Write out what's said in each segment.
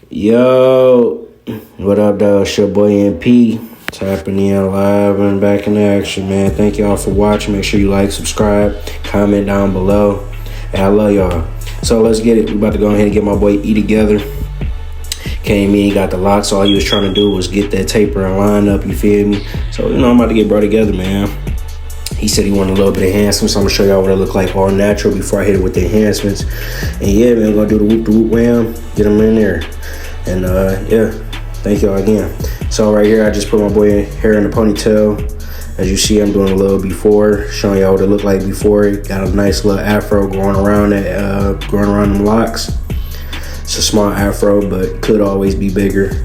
Yo, what up, though? It's your boy MP. Tapping in live and back in action, man. Thank y'all for watching. Make sure you like, subscribe, comment down below. And I love y'all. So let's get it. We about to go ahead and get my boy E together. Came in, got the locks. All he was trying to do was get that taper and line up, you feel me? So, I'm about to get brought together, man. He said he wanted a little bit of enhancements, so I'm gonna show y'all what it look like all natural before I hit it with the enhancements. And yeah, man, we're gonna do the whoop wham, get them in there. And yeah, thank y'all again. So right here, I just put my boy hair in a ponytail. As you see, I'm doing a little before, showing y'all what it looked like before. It got a nice little afro going around them locks. It's a small afro, but could always be bigger.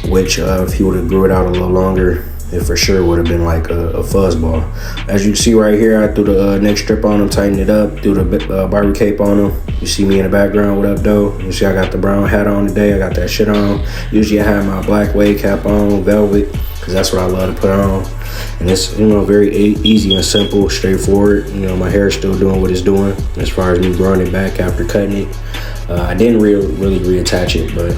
Which if he would have grew it out a little longer, it for sure would have been like a fuzz ball. As you can see right here, I threw the neck strip on him, tightened it up, threw the barber cape on him. You see me in the background, what up, though? You see I got the brown hat on today, I got that shit on. Usually I have my black wave cap on, velvet, because that's what I love to put on. And it's, very easy and simple, straightforward. My hair is still doing what it's doing as far as me growing it back after cutting it. I didn't really reattach it, but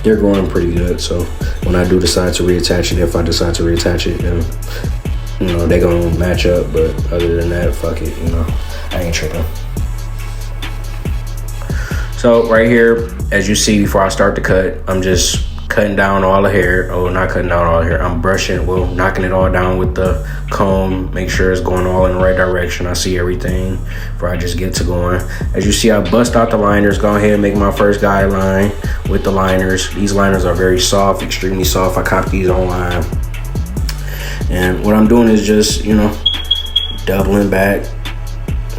they're growing pretty good. So when I do decide to reattach it, if I decide to reattach it, then they're gonna match up. But other than that, fuck it, I ain't tripping. So right here, as you see, before I start the cut, I'm just cutting down all the hair. Oh, not cutting down all the hair. I'm brushing, knocking it all down with the comb. Make sure it's going all in the right direction. I see everything before I just get to going. As you see, I bust out the liners. Go ahead and make my first guideline with the liners. These liners are very soft, extremely soft. I copied these online. And what I'm doing is just, doubling back.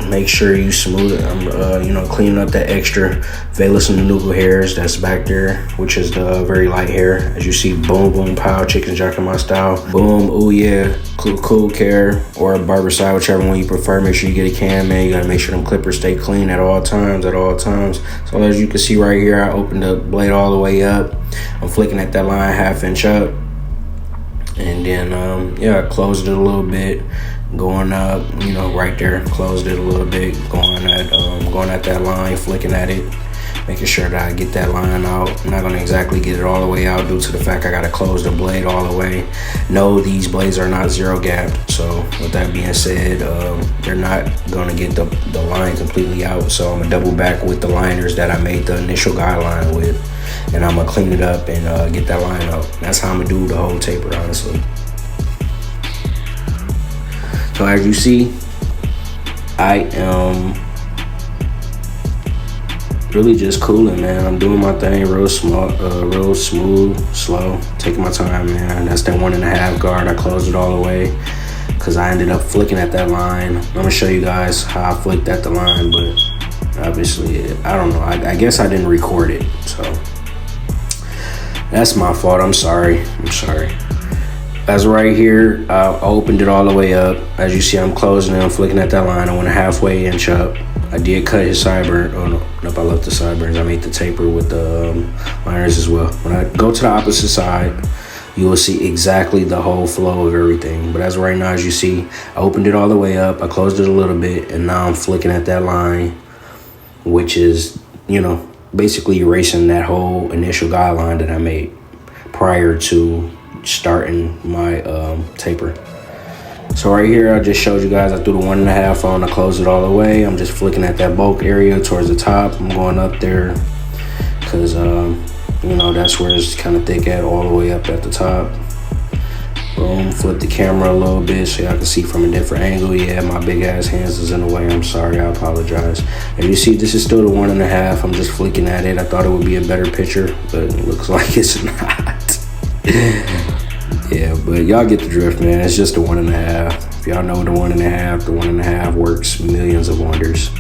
Make sure you smooth it. I'm, cleaning up that extra vellus and nuchal hairs that's back there, which is the very light hair. As you see, boom, boom, pow, chicken jacking my style. Boom, oh yeah, cool care, or a barber side, whichever one you prefer. Make sure you get a cam, man. You gotta make sure them clippers stay clean at all times, So as you can see right here, I opened the blade all the way up. I'm flicking at that line 1/2 inch up. And then, I closed it a little bit. Going up, right there, closed it a little bit, going at that line, flicking at it, making sure that I get that line out. I'm not gonna exactly get it all the way out due to the fact I gotta close the blade all the way. No, these blades are not zero gapped. So with that being said, they're not gonna get the line completely out. So I'm gonna double back with the liners that I made the initial guideline with, and I'm gonna clean it up and get that line out. That's how I'm gonna do the whole taper, honestly. So as you see, I am really just cooling, man. I'm doing my thing real smooth, slow, taking my time, man. That's that 1.5 guard. I closed it all the way because I ended up flicking at that line. I'm gonna show you guys how I flicked at the line, but obviously, I don't know. I guess I didn't record it, so that's my fault. I'm sorry. As right here, I opened it all the way up. As you see, I'm closing it. I'm flicking at that line. I went a 1/2 inch up. I did cut his sideburn. Oh, no. Nope, I left the sideburns. I made the taper with the liners as well. When I go to the opposite side, you will see exactly the whole flow of everything. But as right now, as you see, I opened it all the way up. I closed it a little bit, and now I'm flicking at that line, which is, basically erasing that whole initial guideline that I made prior to starting my taper. So right here, I just showed you guys, I threw the 1.5 on, I closed it all the way. I'm just flicking at that bulk area towards the top. I'm going up there because that's where it's kind of thick at, all the way up at the top. Boom, flip the camera a little bit so y'all can see from a different angle. Yeah, my big ass hands is in the way. I'm sorry, I apologize. And you see, this is still the 1.5. I'm just flicking at it. I thought it would be a better picture, but it looks like it's not. Yeah, but y'all get the drift, man. It's just a 1.5. If y'all know the 1.5 works millions of wonders.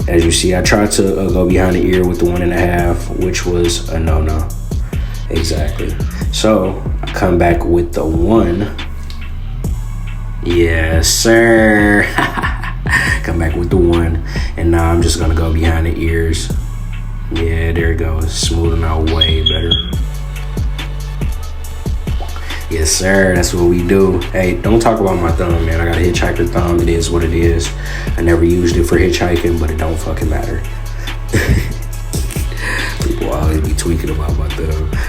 As you see, I tried to go behind the ear with the 1.5, which was a no-no. Exactly. So I come back with the 1. Yes, sir. Come back with the 1, and now I'm just gonna go behind the ears. Yeah, there it goes. Smoothing out way better. Yes, sir. That's what we do. Hey, don't talk about my thumb, man. I got a hitchhiker thumb. It is what it is. I never used it for hitchhiking, but it don't fucking matter. People always be tweaking about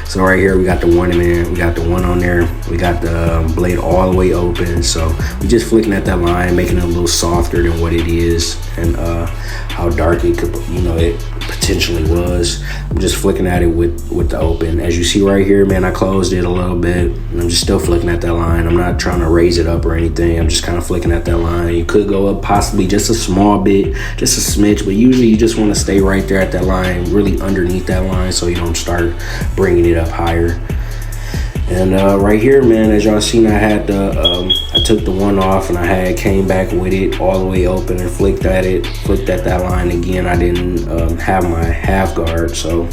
so right here we got the one in, we got the one on there, we got the blade all the way open. So we just flicking at that line, making it a little softer than what it is, and how dark it could, it potentially was. I'm just flicking at it with the open. As you see right here, man, I closed it a little bit, and I'm just still flicking at that line. I'm not trying to raise it up or anything. I'm just kind of flicking at that line. You could go up possibly just a small bit, just a smidge, but usually you just want to stay right there at that line, really underneath that line, so you don't start bringing it up higher. And right here, man, as y'all seen, I had I took the one off, and I came back with it all the way open and flicked at that line again. I didn't have my half guard, so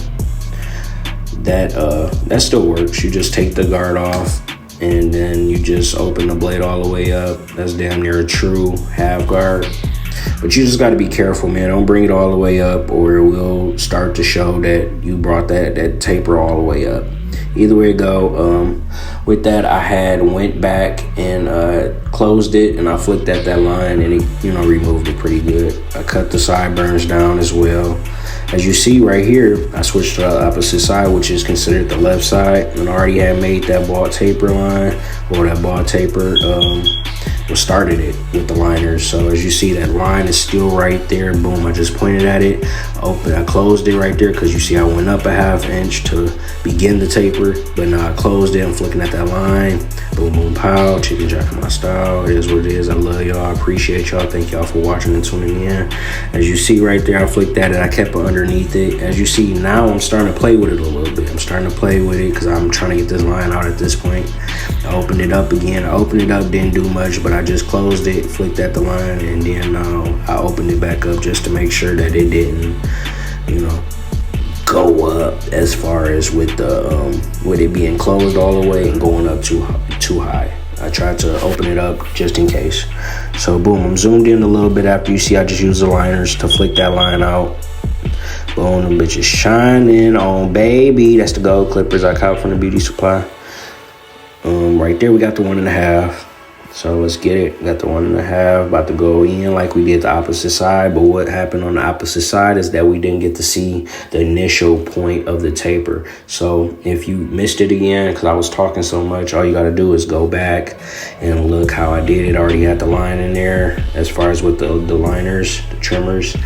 that still works. You just take the guard off, and then you just open the blade all the way up. That's damn near a true half guard. But you just got to be careful, man. Don't bring it all the way up, or it will start to show that you brought that taper all the way up. Either way it go, with that, I went back and closed it, and I flicked at that line, and it removed it pretty good. I cut the sideburns down as well. As you see right here, I switched to the opposite side, which is considered the left side, and I already had made that ball taper line, or that ball taper started it with the liners. So as you see, that line is still right there. Boom, I just pointed at it, I closed it right there, because you see I went up a ½ inch to begin the taper, but now I closed it. I'm flicking at that line. Boom, boom, pow. Chicken jacking my style. It is what it is. I love y'all. I appreciate y'all. Thank y'all for watching and tuning in. As you see right there, I flicked at it. I kept it underneath it. As you see, now I'm starting to play with it a little bit. I'm starting to play with it because I'm trying to get this line out at this point. I opened it up again. I opened it up, didn't do much, but I just closed it, flicked at the line, and then I opened it back up just to make sure that it didn't, go up as far as with it being closed all the way and going up too high. I tried to open it up just in case. So boom, I'm zoomed in a little bit after you see I just used the liners to flick that line out. Boom, them bitches shining on, baby. That's the gold clippers I caught from the beauty supply. Right there we got the 1.5. So let's get it. Got the 1.5, about to go in like we did the opposite side. But what happened on the opposite side is that we didn't get to see the initial point of the taper. So if you missed it again, because I was talking so much, all you got to do is go back and look how I did it. I already had the line in there as far as with the liners, the trimmers.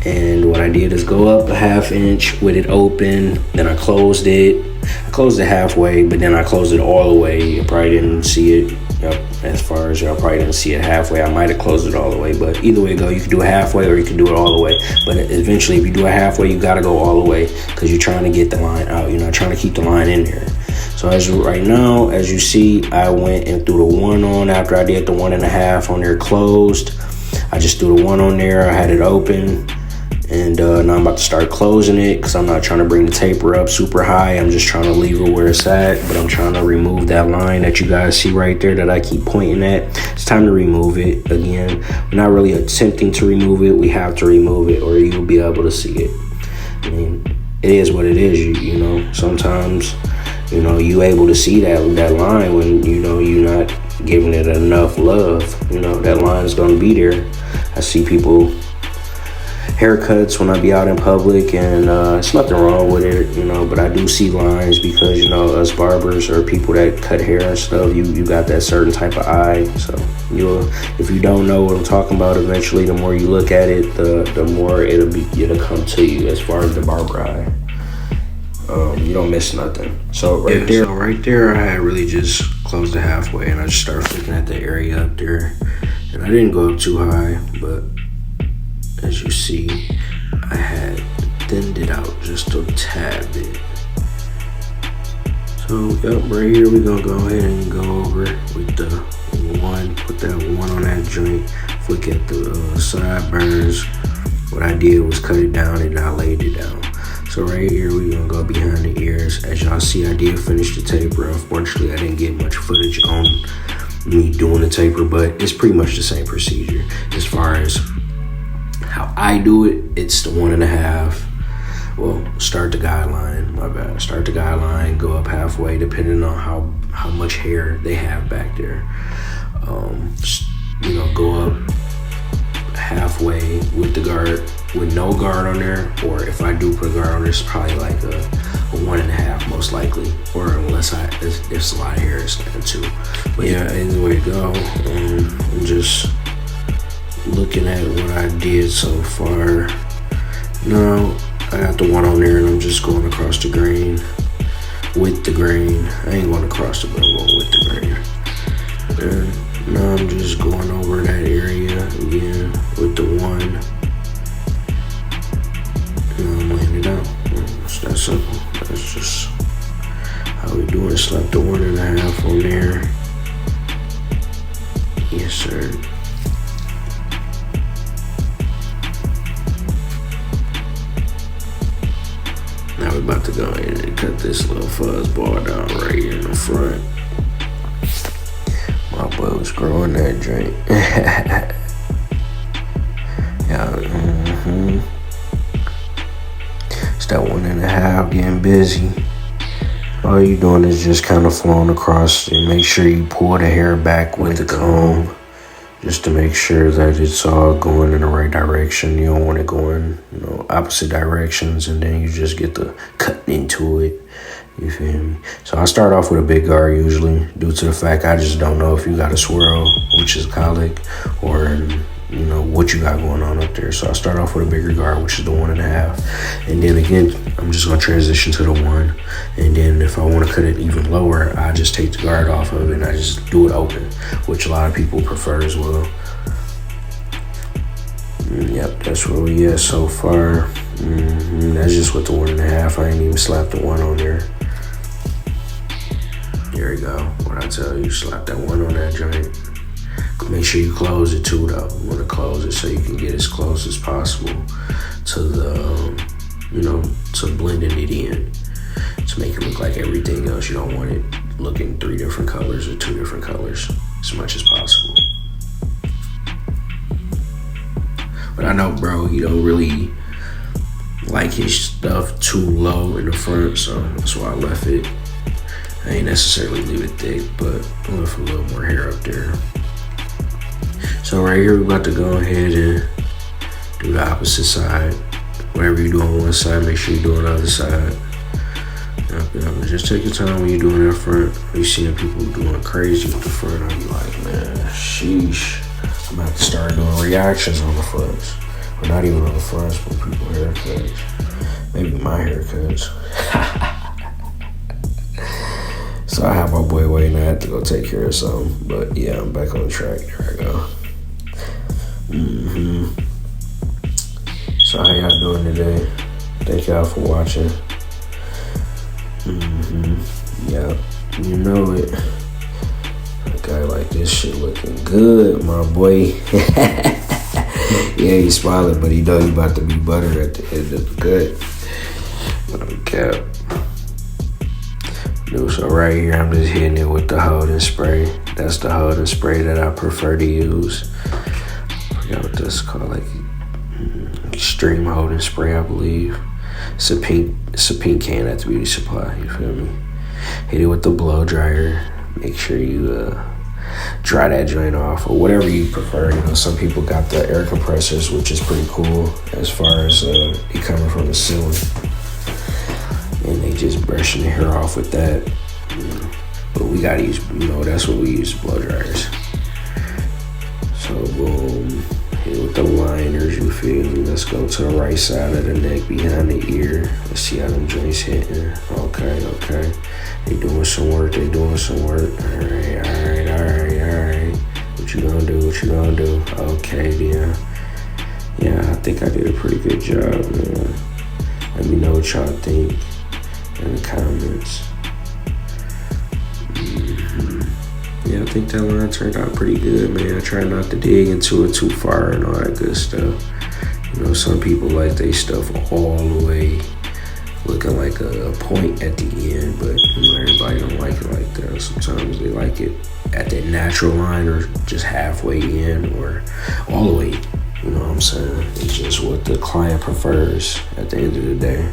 And what I did is go up a ½ inch with it open. Then I closed it. I closed it halfway, but then I closed it all the way. You probably didn't see it. As far as y'all probably didn't see it halfway. I might have closed it all the way, but either way go, you can do it halfway or you can do it all the way. But eventually, if you do it halfway, you gotta go all the way, because you're trying to get the line out. You're not trying to keep the line in there. So right now, as you see, I went and threw the one on after I did the 1.5 on there closed. I just threw the one on there. I had it open. And now I'm about to start closing it, because I'm not trying to bring the taper up super high. I'm just trying to leave it where it's at, but I'm trying to remove that line that you guys see right there that I keep pointing at. It's time to remove it. Again, we're not really attempting to remove it. We have to remove it, or you'll be able to see it. I mean, it is what it is. You know, sometimes, you able to see that line when, you're not giving it enough love. That line is going to be there. I see people haircuts when I be out in public, and it's nothing wrong with it, but I do see lines because, us barbers or people that cut hair and stuff, you got that certain type of eye. So if you don't know what I'm talking about, eventually the more you look at it, the more it'll come to you as far as the barber eye. You don't miss nothing. So right there, I had really just closed it halfway, and I just started looking at the area up there, and I didn't go up too high, but as you see, I had thinned it out just a tad bit. So, right here we're gonna go ahead and go over with the one, put that one on that joint, flick at the sideburns. What I did was cut it down and I laid it down. So right here we're gonna go behind the ears. As y'all see, I did finish the taper. Unfortunately, I didn't get much footage on me doing the taper, but it's pretty much the same procedure as far as how I do it. It's the 1.5. Well, start the guideline. My bad. Start the guideline. Go up halfway, depending on how much hair they have back there. Go up halfway with the guard, with no guard on there. Or if I do put a guard on there, it's probably like likely, or unless if it's a lot of hair is there too. But yeah, anyway, go. I'm just looking at what I did so far. Now I got the one on there, and I'm just going across the grain with the grain. I ain't going across the grain, I'm going with the grain. And now I'm just going over that area again with the one. And I'm laying it out. It's that simple. That's just how we do it. Slap the 1.5 on there. Yes, sir. Now we're about to go in and cut this little fuzz ball down right here in the front. My boy was growing that drink. Yeah, It's that 1.5 getting busy. All you doing is just kind of flowing across, and make sure you pull the hair back with the comb, just to make sure that it's all going in the right direction. You don't want it going, opposite directions, and then you just get the cutting into it. You feel me? So I start off with a big guard usually, due to the fact I just don't know if you got a swirl, which is colic, or what you got going on up there. So I start off with a bigger guard, which is the 1.5, and then again I'm just gonna transition to the 1, and then if I want to cut it even lower, I just take the guard off of it and I just do it open, which a lot of people prefer as well. Yep, that's where we at so far. That's just with the 1.5. I ain't even slapped the 1 on there. There we go. What I tell you, slap that 1 on that joint. Make sure you close it too, though. You want to close it so you can get as close as possible to the, to blending it in, to make it look like everything else. You don't want it looking 3 different colors or 2 different colors as much as possible. But I know, bro, he don't really like his stuff too low in the front, so that's why I left it. I ain't necessarily leave it thick, but I left a little more hair up there. So right here, we're about to go ahead and do the opposite side. Whatever you do on one side, make sure you do on the other side. Yep. Just take your time when you're doing that front. You seeing people doing crazy with the front, I'll be like, man, sheesh. I'm about to start doing reactions on the fronts. Or not even on the fronts, but people haircuts. Maybe my haircuts. So I have my boy waiting. I had to go take care of something. But yeah, I'm back on the track. There I go. So how y'all doing today? Thank y'all for watching. Yeah, you know it. A guy like this shit looking good, my boy. Yeah, he's smiling, but he know he about to be buttered at the end of the cut. Okay. So right here, I'm just hitting it with the holding spray. That's the holding spray that I prefer to use. I forgot what this is called, like extreme holding spray, I believe. It's a pink can at the beauty supply. You feel me? Hit it with the blow dryer. Make sure you dry that joint off, or whatever you prefer. Some people got the air compressors, which is pretty cool as far as it coming from the ceiling. And they just brushing the hair off with that. But we gotta use, that's what we use, blow dryers. So boom, hit with the liners, you feel me? Let's go to the right side of the neck, behind the ear. Let's see how them joints hitting. Okay. They doing some work, All right. What you gonna do? Okay, then. Yeah, I think I did a pretty good job, man. Let me know what y'all think in the comments. Yeah, I think that line turned out pretty good, man. I try not to dig into it too far and all that good stuff. Some people like they stuff all the way looking like a point at the end, but everybody don't like it like that. Sometimes they like it at that natural line, or just halfway in, or all the way. You know what I'm saying? It's just what the client prefers at the end of the day.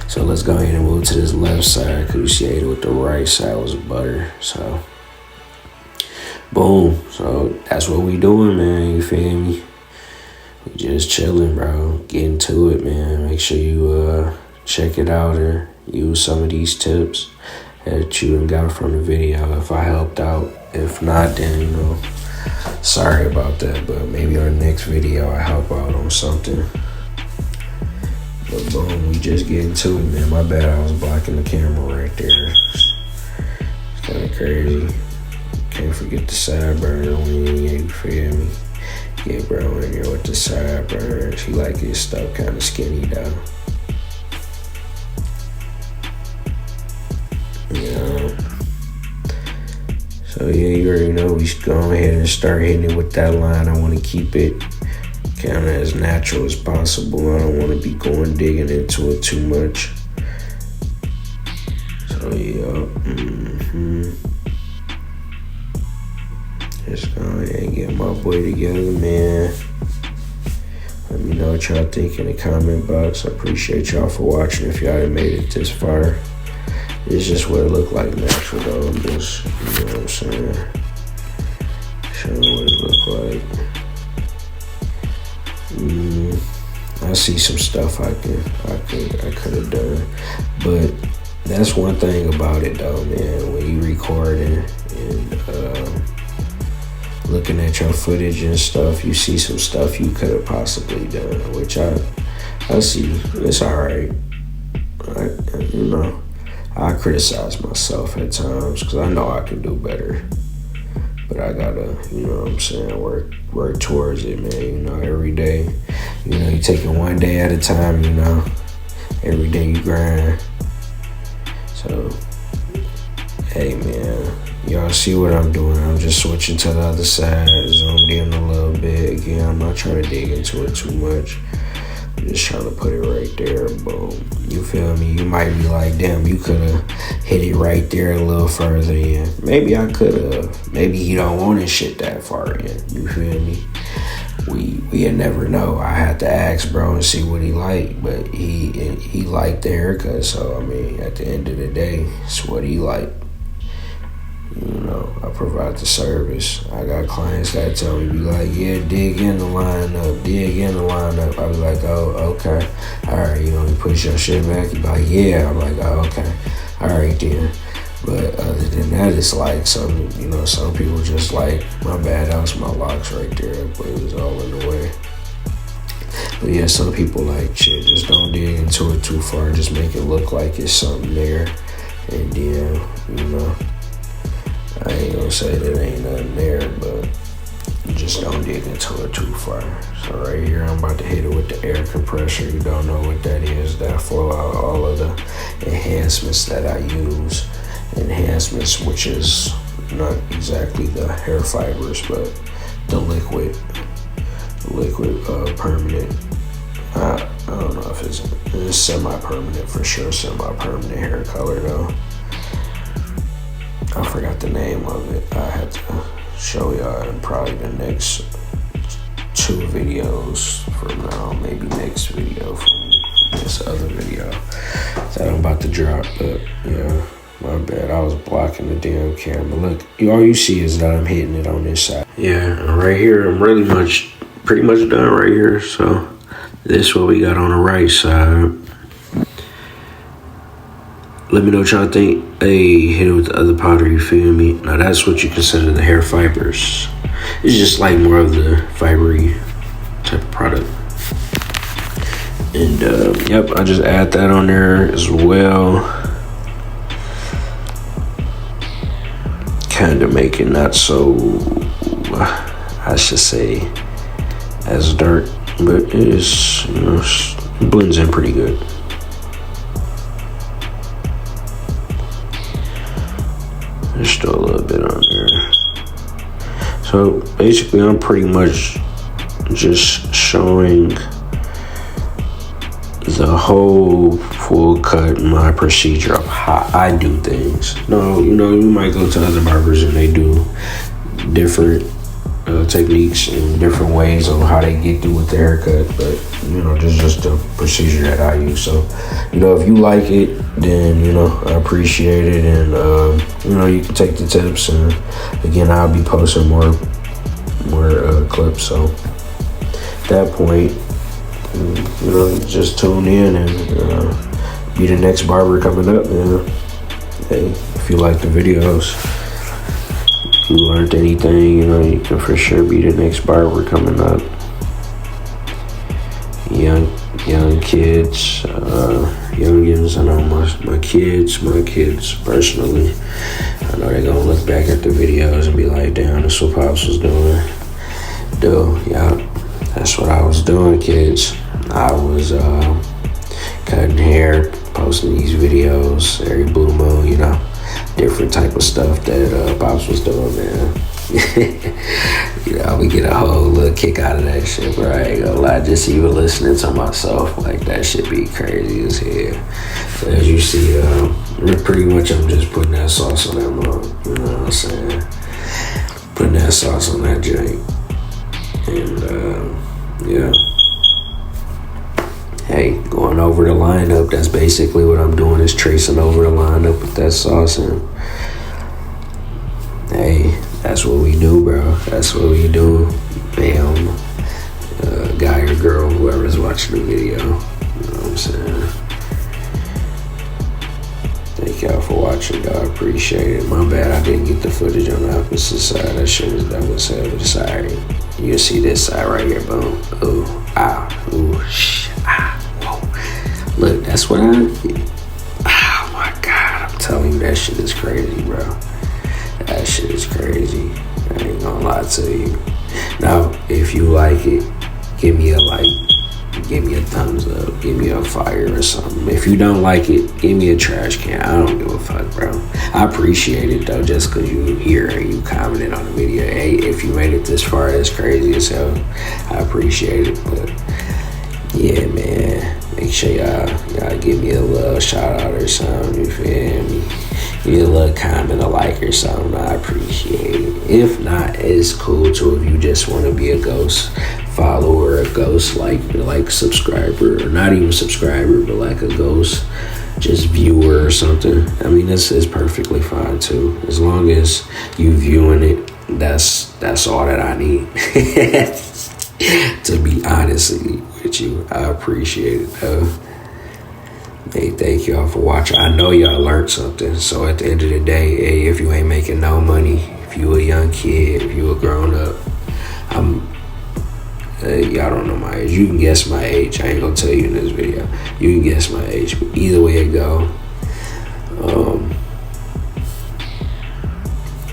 So let's go ahead and move to this left side, because you see it with the right side was butter. So boom. So that's what we doing, man. You feel me? We just chilling, bro. Getting to it, man. Make sure you check it out, and use some of these tips that you got from the video if I helped out. If not, then, you know, sorry about that, but maybe our next video I help out on something. But boom, we just get into it, man. My bad, I was blocking the camera right there. It's kind of crazy. Can't forget the sideburn when you feel me. Get bro in here with the sideburns. He like his stuff kind of skinny though. Yeah. So yeah, you already know we should go ahead and start hitting it with that line. I want to keep it kind of as natural as possible. I don't want to be digging into it too much. So yeah, Just go ahead and get my boy together, man. Let me know what y'all think in the comment box. I appreciate y'all for watching. If y'all done made it this far, it's just what it look like natural though. I'm just, you know what I'm saying, showing what it look like. I see some stuff I could have done, but that's one thing about it though, man. When you recording and looking at your footage and stuff, you see some stuff you could have possibly done, which I see. It's all right. You know, I criticize myself at times because I know I can do better, but I gotta, you know what I'm saying, work towards it, man. You know, every day, you know, you take it one day at a time. You know, every day you grind. So, hey, man. Y'all see what I'm doing. I'm just switching to the other side, zoomed in a little bit. Again, I'm not trying to dig into it too much. I'm just trying to put it right there. Boom. You feel me? You might be like, damn, you could have hit it right there a little further in. Maybe I could have. Maybe he don't want his shit that far in. You feel me? We'll never know. I had to ask bro and see what he liked, but he liked the haircut. So, I mean, at the end of the day, it's what he liked. You know, I provide the service. I got clients that tell me, be like, yeah, dig in the lineup. I be like, oh, okay. All right, you know, you push your shit back. You be like, yeah. I'm like, oh, okay. All right, then. But other than that, it's like some people just like, my bad, that was my locks right there, but it was all in the way. But yeah, some people like, shit, just don't dig into it too far. Just make it look like it's something there. And then, you know, I ain't gonna say that ain't nothing there, but just don't dig into it too far. So right here, I'm about to hit it with the air compressor. You don't know what that is. That flow out all of the enhancements that I use. Enhancements, which is not exactly the hair fibers, but the liquid permanent. I don't know if it's semi-permanent for sure. Semi-permanent hair color though. I forgot the name of it. I have to show y'all in probably the next 2 videos from now. Maybe next video from this other video that I'm about to drop. But yeah, my bad. I was blocking the damn camera. Look, all you see is that I'm hitting it on this side. Yeah, right here, I'm pretty much done right here. So this is what we got on the right side. Let me know what y'all think. Hey, hit it with the other powder, you feel me? Now that's what you consider the hair fibers. It's just like more of the fibery type of product. And yep, I just add that on there as well. Kind of make it not so, I should say, as dark, but it is, you know, it blends in pretty good. There's still a little bit on there. So basically, I'm pretty much just showing the whole full cut, my procedure of how I do things. No, you know, you might go to other barbers and they do different techniques and different ways on how they get through with the haircut, but you know, just the procedure that I use. So, you know, if you like it, then, you know, I appreciate it, and you know, you can take the tips, and again, I'll be posting more clips. So at that point, you know, just tune in and be the next barber coming up, man. Hey, if you like the videos, if you learned anything, you know, you can for sure be the next barber coming up. Young kids, youngins. I know my kids personally. I know they're gonna look back at the videos and be like, damn, that's what Pops was doing. Yeah, that's what I was doing, kids. I was cutting hair, posting these videos every blue moon, you know, different type of stuff that Pops was doing, man. You know, we get a whole little kick out of that shit, bro. I ain't gonna lie, just even listening to myself, like, that shit be crazy as hell. So as you see, pretty much I'm just putting that sauce on that mug, you know what I'm saying? Putting that sauce on that joint. And, yeah. Hey, going over the lineup, that's basically what I'm doing, is tracing over the lineup with that sauce. And, hey, that's what we do, bro. That's what we do. Bam. Guy or girl, whoever's watching the video. You know what I'm saying? Thank y'all for watching, dog. Appreciate it. My bad, I didn't get the footage on the opposite side. That shit was dumb as hell, but sorry. You'll see this side right here, boom. Ooh, ah, ooh, shh, ah, whoa. Look, that's what oh my God. I'm telling you, that shit is crazy, bro. That shit is crazy. I ain't gonna lie to you. Now, if you like it, give me a like, give me a thumbs up, give me a fire or something. If you don't like it, give me a trash can. I don't give a fuck, bro. I appreciate it, though, just because you here and you commented on the video. Hey, if you made it this far, that's crazy as hell. I appreciate it, but yeah, man. Make sure y'all give me a little shout out or something, you feel me? Give me a little comment, a like or something. I appreciate it. If not, it's cool too. If you just want to be a ghost follower, a ghost like subscriber, or not even subscriber, but like a ghost just viewer or something. I mean, this is perfectly fine too. As long as you viewing it, that's all that I need. To be honest with you, I appreciate it, though. Hey, thank y'all for watching. I know y'all learned something. So at the end of the day, hey, if you ain't making no money, if you a young kid, if you a grown up, y'all don't know my age. You can guess my age. I ain't gonna tell you in this video. You can guess my age. But either way it go,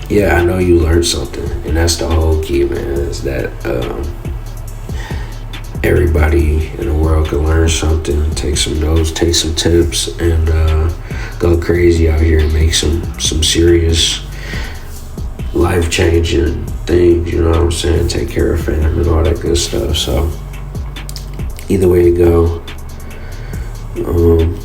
yeah, I know you learned something, and that's the whole key, man. Is that everybody in the world can learn something, take some notes, take some tips, and go crazy out here and make some serious life-changing things, you know what I'm saying? Take care of family and all that good stuff. So either way it go,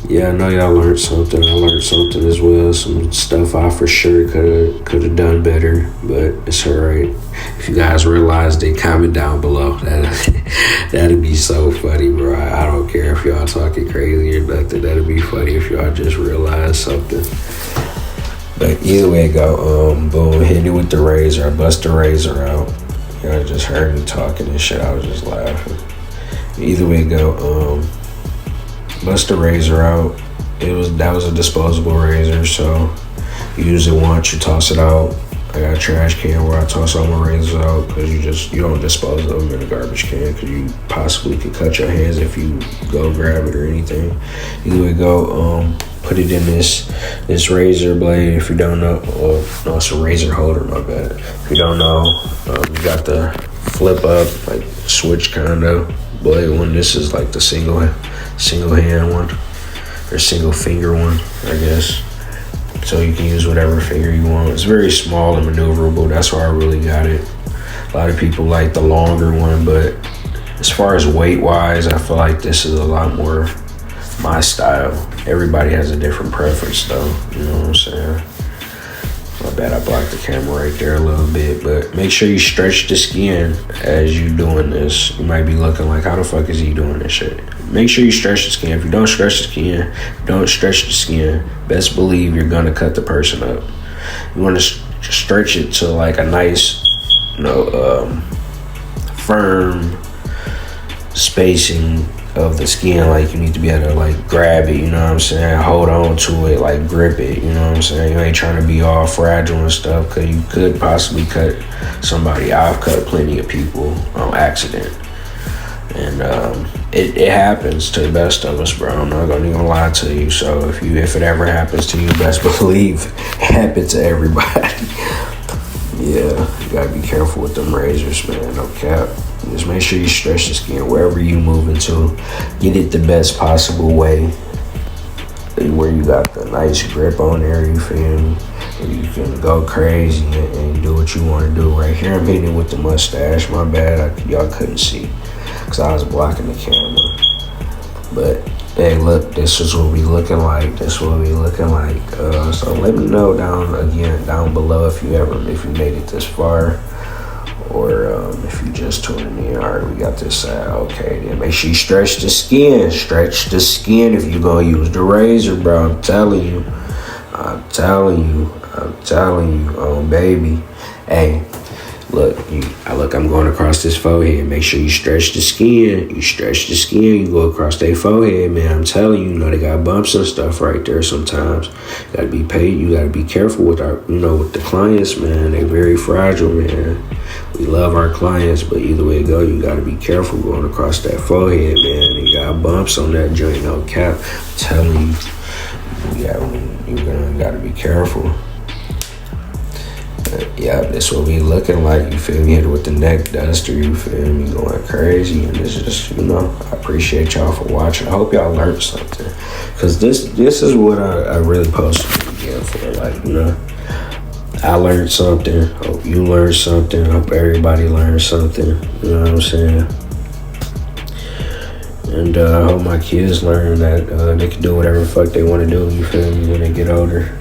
yeah, I know y'all learned something. I learned something as well. Some stuff I for sure could have done better, but it's all right. If you guys realized it, comment down below. That'd be so funny, bro. I don't care if y'all talking crazy or nothing. That'd be funny if y'all just realized something. But either way it go, boom, hit it with the razor. I bust the razor out. Y'all just heard me talking and shit. I was just laughing. Either way it go, bust the razor out. That was a disposable razor, so you use it once, you toss it out. I got a trash can where I toss all my razors out, because you don't dispose of them in a garbage can, because you possibly could cut your hands if you go grab it or anything. Either way go, put it in this razor blade. If you don't know, no, it's a razor holder, my bad. If you don't know, you got the flip up, like switch kind of blade one. This is like the single hand one, or single finger one, I guess. So you can use whatever finger you want. It's very small and maneuverable. That's why I really got it. A lot of people like the longer one, but as far as weight wise, I feel like this is a lot more my style. Everybody has a different preference though, you know what I'm saying? My bad, I blocked the camera right there a little bit, but make sure you stretch the skin as you doing this. You might be looking like, how the fuck is he doing this shit? Make sure you stretch the skin. If you don't stretch the skin, best believe you're gonna cut the person up. You wanna stretch it to like a nice, firm spacing, of the skin. Like, you need to be able to, like, grab it, you know what I'm saying? Hold on to it, like, grip it, you know what I'm saying? You ain't trying to be all fragile and stuff, because you could possibly cut somebody. I've cut plenty of people on accident. And it happens to the best of us, bro. I'm not gonna even lie to you. So if it ever happens to you, best believe it happens to everybody. Yeah, you gotta be careful with them razors, man. No cap. Just make sure you stretch the skin wherever you moving to. Get it the best possible way, where you got the nice grip on there, you feel me? Where you can go crazy and do what you want to do. Right here I'm hitting it with the mustache. My bad, y'all couldn't see, because I was blocking the camera. But hey, look, this is what we looking like. So let me know down below if you made it this far, or if you just tuning in. All right, we got this side. Okay, then make sure you stretch the skin. Stretch the skin if you gonna use the razor, bro. I'm telling you, baby. Hey, look, I'm going across this forehead. Make sure you stretch the skin. You go across their forehead, man. I'm telling you, they got bumps and stuff right there sometimes. You gotta be paid. You gotta be careful with with the clients, man. They very fragile, man. We love our clients, but either way it go, you gotta be careful going across that forehead, man. You got bumps on that joint, no cap. I'm telling you, you gotta be careful. Yeah, that's what we looking like, you feel me? Hit it with the neck duster, you feel me? Going crazy. And this is just, I appreciate y'all for watching. I hope y'all learned something, because this is what I really posted again for. Like, I learned something. Hope you learned something. Hope everybody learned something. You know what I'm saying? And I hope my kids learn that they can do whatever the fuck they want to do, you feel me, when they get older.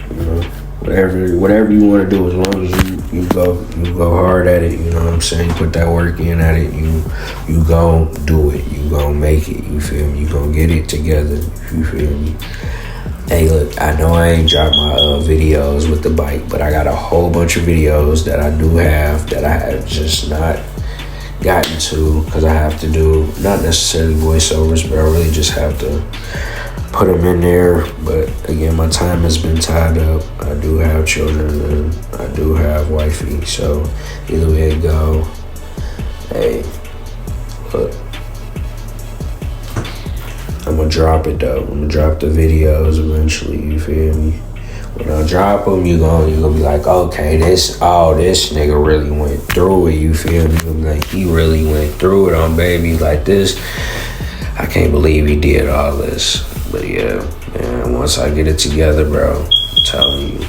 Whatever you want to do, as long as you go hard at it, you know what I'm saying? You put that work in at it, you gon' do it, you gon' make it, you feel me? You gon' get it together, you feel me? Hey, look, I know I ain't dropped my videos with the bike, but I got a whole bunch of videos that I do have that I have just not gotten to, because I have to do, not necessarily voiceovers, but I really just have to put them in there. But again, my time has been tied up. I do have children and I do have wifey, so either way it go, hey, look, I'm gonna drop it though. I'm gonna drop the videos eventually, you feel me? When I drop them, you gonna be like, okay, this nigga really went through it, you feel me? Like, he really went through it on baby like this. I can't believe he did all this. But yeah, man, once I get it together, bro, I'm telling you.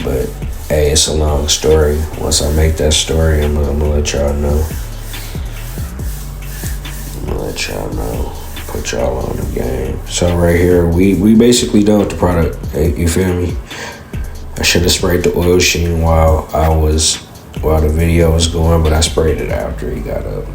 But hey, it's a long story. Once I make that story, I'm gonna let y'all know. Put y'all on the game. So right here, we basically done with the product. Hey, you feel me? I should have sprayed the oil sheen while the video was going, but I sprayed it after he got up.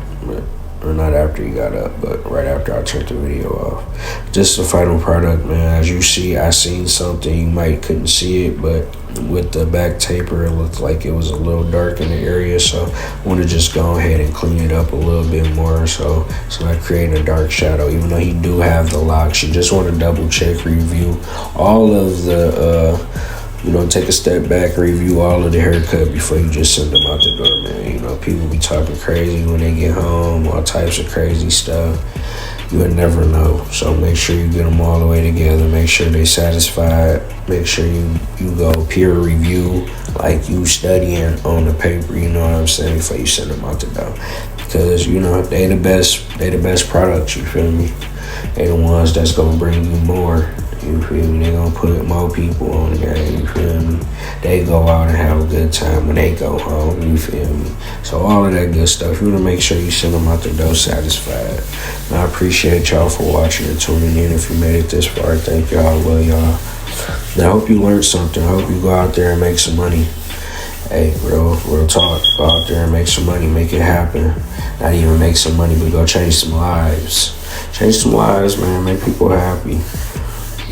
Or not after he got up, but right after I turned the video off. Just the final product, man. As you see, I seen something. You couldn't see it, but with the back taper, it looked like it was a little dark in the area. So I want to just go ahead and clean it up a little bit more. So I create a dark shadow. Even though he do have the locks, you just want to double check, review all of the take a step back, review all of the haircut before you just send them out the door, man. People be talking crazy when they get home, all types of crazy stuff. You would never know. So make sure you get them all the way together. Make sure they satisfied. Make sure you go peer review, like you studying on the paper, you know what I'm saying, before you send them out the door. Because, they the best products, you feel me? They the ones that's gonna bring you more. You feel me? They gonna put more people on the game, you feel me? They go out and have a good time when they go home, you feel me? So all of that good stuff, you wanna make sure you send them out the door satisfied. And I appreciate y'all for watching and tuning in. If you made it this far, thank y'all. I love y'all. And I hope you learned something. I hope you go out there and make some money. Hey, real talk. Go out there and make some money. Make it happen. Not even make some money, but go change some lives. Change some lives, man. Make people happy.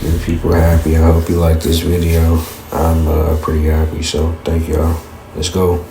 Make people happy. I hope you like this video. I'm pretty happy, so thank y'all. Let's go.